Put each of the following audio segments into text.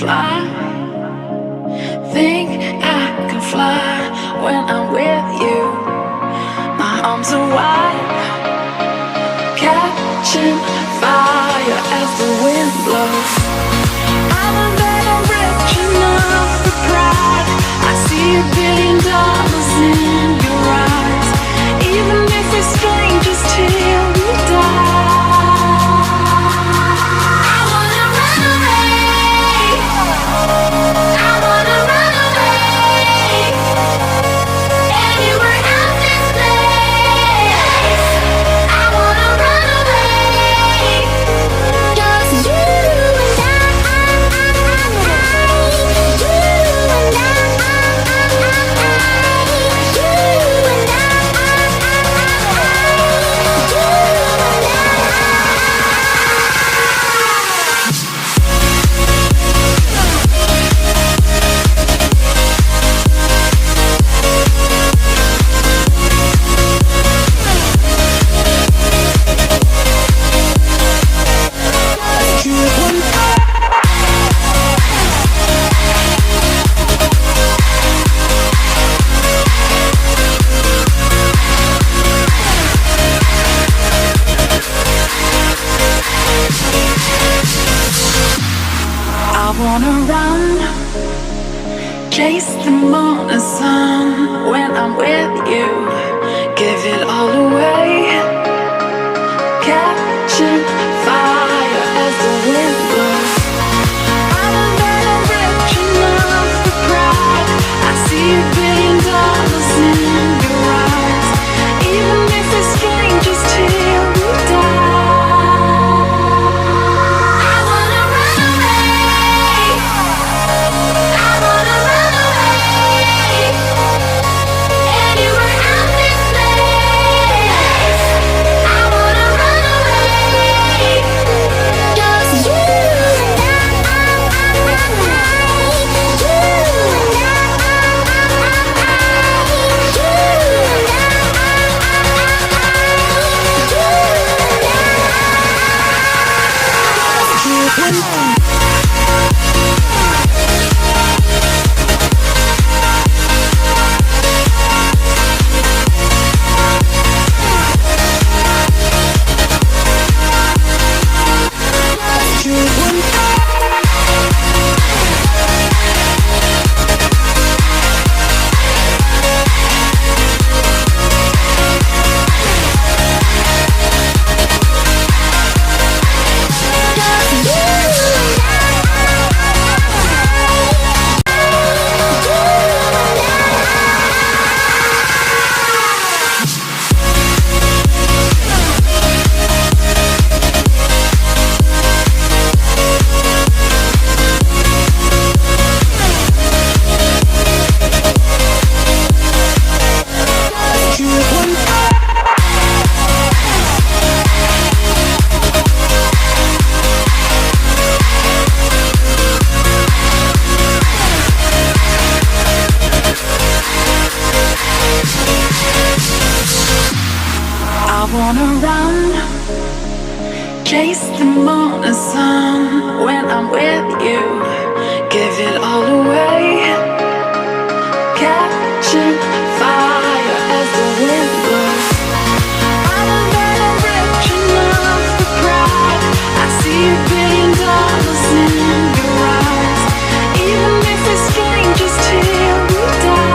fly. Think I can fly when I'm with you. My arms are wide, catching fire as the wind blows. I'm a better rich enough for pride. I see $1 billion in your eyes. Even if we're strangers till we die, I wanna run away. I wanna run away. Anywhere out this place. I wanna run away. Just you and I. I wanna run, chase the morning sun when I'm with you. Give it all away, catching fire as the wind blows. I'm a better rich enough for pride. I see $1 billion in your eyes. Even if we're strangers till we die. I wanna run, chase the morning sun when I'm with you. Give it all away, catching fire as the wind blows. I'm a better rich enough for pride. I see $1 billion in your eyes. Even if we're strangers till we die.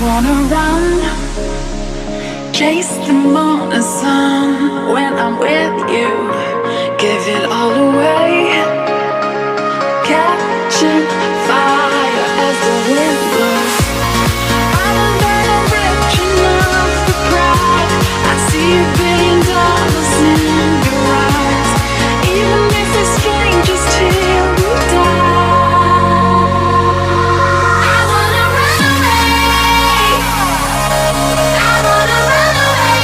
wanna run, chase the morning sun. When I'm with you, give it all away. Catching fire as the wind blows. I'm never rich enough for pride. I see $1 billion in your eyes. Even if we're strangers till we die, I wanna run away. I wanna run away.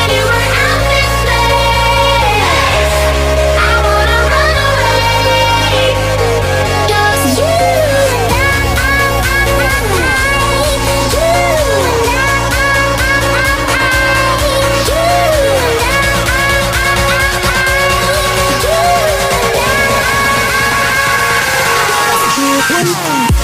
Anywhere out this place. I wanna run away. Just you and I.